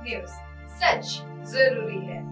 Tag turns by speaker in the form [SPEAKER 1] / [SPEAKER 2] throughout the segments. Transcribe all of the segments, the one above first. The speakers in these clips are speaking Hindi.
[SPEAKER 1] न्यूज, सच जरूरी है।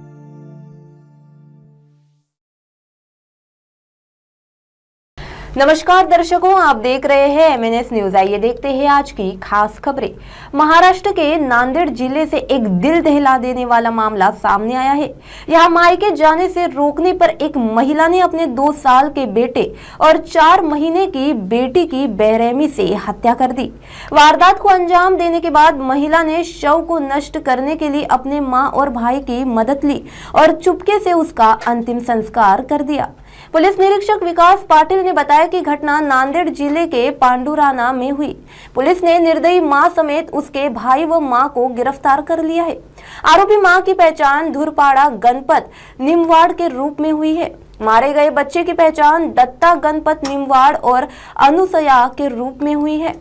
[SPEAKER 2] नमस्कार दर्शकों, आप देख रहे हैं MNS न्यूज। आइए देखते हैं आज की खास खबरें। महाराष्ट्र के नांदेड़ जिले से एक दिल दहला देने वाला मामला सामने आया है। यहां मायके जाने से रोकने पर एक महिला ने अपने 2 साल के बेटे और 4 महीने की बेटी की बेरहमी से हत्या कर दी। वारदात को अंजाम देने के बाद महिला ने शव को नष्ट करने के लिए अपने मां और भाई की मदद ली और चुपके से उसका अंतिम संस्कार कर दिया। पुलिस निरीक्षक विकास पाटिल ने बताया कि घटना नांदेड़ जिले के पांडुराना में हुई। पुलिस ने निर्दयी मां समेत उसके भाई व मां को गिरफ्तार कर लिया है। आरोपी मां की पहचान धुरपाड़ा गणपत निमवाड़ के रूप में हुई है। मारे गए बच्चे की पहचान दत्ता गणपत निमवाड़ और अनुसया के रूप में हुई है।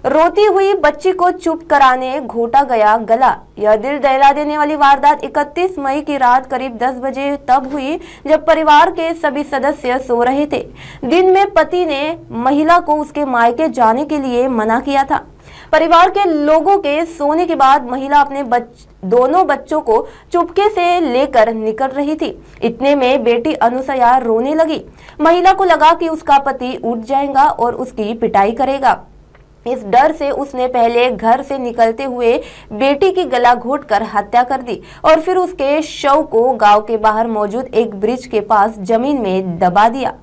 [SPEAKER 2] रोती हुई बच्ची को चुप कराने घोटा गया गला। यह दिल दहला देने वाली वारदात 31 मई की रात करीब 10 बजे तब हुई जब परिवार के सभी सदस्य सो रहे थे। दिन में पति ने महिला को उसके मायके जाने के लिए मना किया था। परिवार के लोगों के सोने के बाद महिला अपने दोनों बच्चों को चुपके से लेकर निकल रही थी। इतने में बेटी अनुसया रोने लगी। महिला को लगा कि उसका पति उठ जाएगा और उसकी पिटाई करेगा। इस डर से उसने पहले घर से निकलते हुए बेटी की गला घोंटकर हत्या कर दी और फिर उसके शव को गांव के बाहर मौजूद एक ब्रिज के पास जमीन में दबा दिया।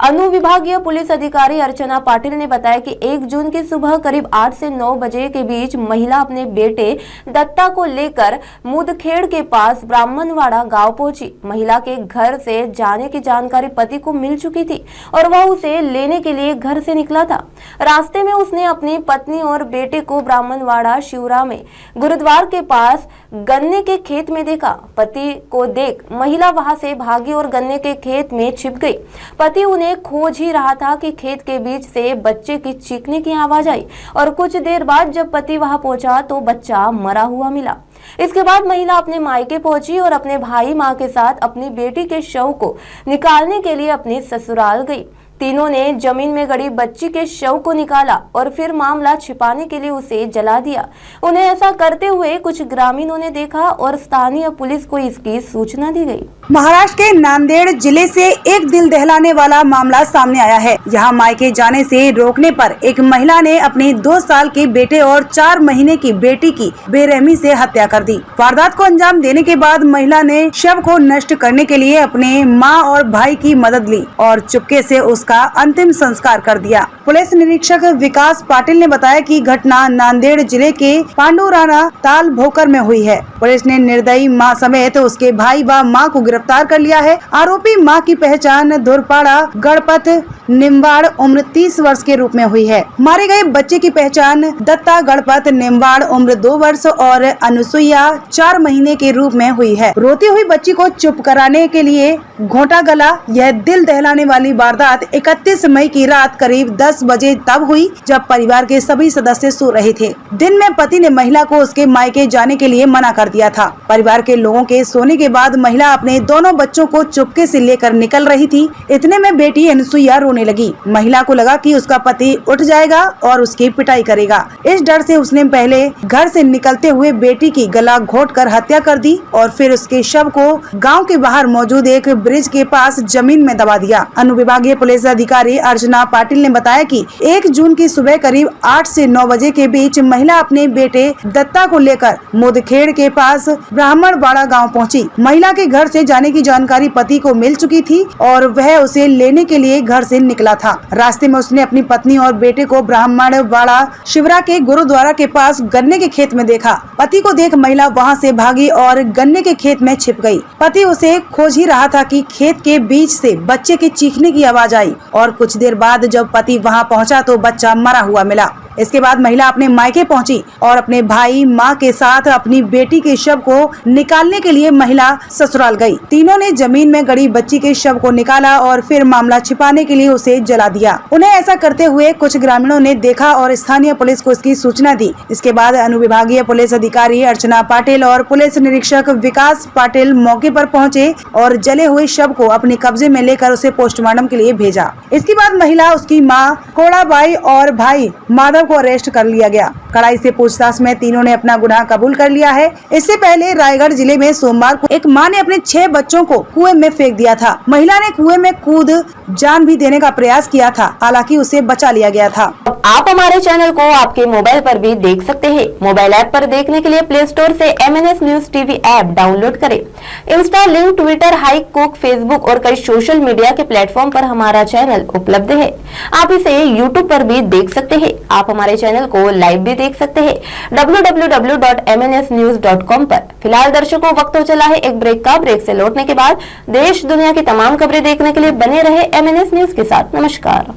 [SPEAKER 2] अनुविभागीय पुलिस अधिकारी अर्चना पाटिल ने बताया कि 1 जून की सुबह करीब 8 से 9 बजे के बीच महिला अपने बेटे दत्ता को लेकर मुदखेड़ के पास ब्राह्मणवाड़ा गांव पहुंची। महिला के घर से जाने की जानकारी पति को मिल चुकी थी और वह उसे लेने के लिए घर से निकला था। रास्ते में उसने अपनी पत्नी और बेटे को ब्राह्मणवाड़ा शिवरा में गुरुद्वार के पास गन्ने के खेत में देखा। पति को देख महिला वहां से भागी और गन्ने के खेत में छिप गई। पति उन्हें खोज ही रहा था कि खेत के बीच से बच्चे की चीखने की आवाज आई और कुछ देर बाद जब पति वहां पहुंचा तो बच्चा मरा हुआ मिला। इसके बाद महिला अपने मायके पहुंची और अपने भाई मां के साथ अपनी बेटी के शव को निकालने के लिए अपने ससुराल गई। तीनों ने जमीन में गड़ी बच्ची के शव को निकाला और फिर मामला छिपाने के लिए उसे जला दिया। उन्हें ऐसा करते हुए कुछ ग्रामीणों ने देखा और स्थानीय पुलिस को इसकी सूचना दी गई।
[SPEAKER 3] महाराष्ट्र के नांदेड़ जिले से एक दिल दहलाने वाला मामला सामने आया है। यहाँ मायके जाने से रोकने पर एक महिला ने अपने 2 साल के बेटे और 4 महीने की बेटी की बेरहमी से हत्या कर दी। वारदात को अंजाम देने के बाद महिला ने शव को नष्ट करने के लिए अपने मां और भाई की मदद ली और चुपके से उसका अंतिम संस्कार कर दिया। पुलिस निरीक्षक विकास पाटिल ने बताया कि घटना नांदेड़ जिले के पांडुराना ताल भोकर में हुई है। पुलिस ने निर्दयी मां समेत उसके भाई व मां को गिरफ्तार कर लिया है। आरोपी मां की पहचान धुरपाड़ा गणपत निमवाड़ उम्र 30 वर्ष के रूप में हुई है। मारे गए बच्चे की पहचान दत्ता गणपत निमवाड़ उम्र 2 वर्ष और अनुसुईया 4 महीने के रूप में हुई है। रोती हुई बच्ची को चुप कराने के लिए घोटा गला। यह दिल दहलाने वाली वारदात 31 मई की रात करीब 10 बजे तब हुई जब परिवार के सभी सदस्य सो रहे थे। दिन में पति ने महिला को उसके मायके जाने के लिए मना कर दिया था। परिवार के लोगों के सोने के बाद महिला अपने दोनों बच्चों को चुपके से लेकर निकल रही थी। इतने में बेटी अनुसुईया रोने लगी। महिला को लगा कि उसका पति उठ जाएगा और उसकी पिटाई करेगा। इस डर से उसने पहले घर से निकलते हुए बेटी की गला घोंटकर हत्या कर दी और फिर उसके शव को गाँव के बाहर मौजूद एक ब्रिज के पास जमीन में दबा दिया। अनुविभागीय पुलिस अधिकारी अर्चना पाटिल ने बताया कि 1 जून की सुबह करीब 8 से 9 बजे के बीच महिला अपने बेटे दत्ता को लेकर मुदखेड़ के पास ब्राह्मणवाड़ा गांव पहुंची। महिला के घर से जाने की जानकारी पति को मिल चुकी थी और वह उसे लेने के लिए घर से निकला था। रास्ते में उसने अपनी पत्नी और बेटे को ब्राह्मणवाड़ा शिवरा के गुरुद्वारा के पास गन्ने के खेत में देखा। पति को देख महिला वहां से भागी और गन्ने के खेत में छिप गई। पति उसे खोज ही रहा था कि खेत के बीच से बच्चे के चीखने की आवाज आई और कुछ देर बाद जब पति वहां पहुंचा तो बच्चा मरा हुआ मिला। इसके बाद महिला अपने मायके पहुंची और अपने भाई मां के साथ अपनी बेटी के शव को निकालने के लिए महिला ससुराल गई। तीनों ने जमीन में गड़ी बच्ची के शव को निकाला और फिर मामला छिपाने के लिए उसे जला दिया। उन्हें ऐसा करते हुए कुछ ग्रामीणों ने देखा और स्थानीय पुलिस को इसकी सूचना दी। इसके बाद अनुविभागीय पुलिस अधिकारी अर्चना पाटिल और पुलिस निरीक्षक विकास पाटिल मौके पर पहुंचे और जले हुए शव को अपने कब्जे में लेकर उसे पोस्टमार्टम के लिए भेजा। इसके बाद महिला, उसकी मां कोड़ाबाई और भाई माधव को अरेस्ट कर लिया गया। कड़ाई से पूछताछ में तीनों ने अपना गुनाह कबूल कर लिया है। इससे पहले रायगढ़ जिले में सोमवार को एक मां ने अपने 6 बच्चों को कुएं में फेंक दिया था। महिला ने कुएं में कूद जान भी देने का प्रयास किया था, हालांकि उसे बचा लिया गया था।
[SPEAKER 2] आप हमारे चैनल को आपके मोबाइल पर भी देख सकते हैं। मोबाइल ऐप पर देखने के लिए प्ले स्टोर से MNS news TV app download करें। Insta, link, Twitter, Hike, Koo, Facebook और कई सोशल मीडिया के प्लेटफॉर्म पर हमारा चैनल उपलब्ध है। आप इसे यूट्यूब पर भी देख सकते हैं। आप हमारे चैनल को लाइव भी देख सकते हैं www.mnsnews.com पर। फिलहाल दर्शकों, वक्त हो चला है एक ब्रेक का। ब्रेक से लौटने के बाद देश दुनिया की तमाम खबरें देखने के लिए बने रहे MNS न्यूज के साथ। नमस्कार।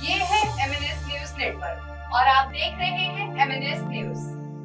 [SPEAKER 1] ये है MNS न्यूज नेटवर्क और आप देख रहे हैं MNS न्यूज।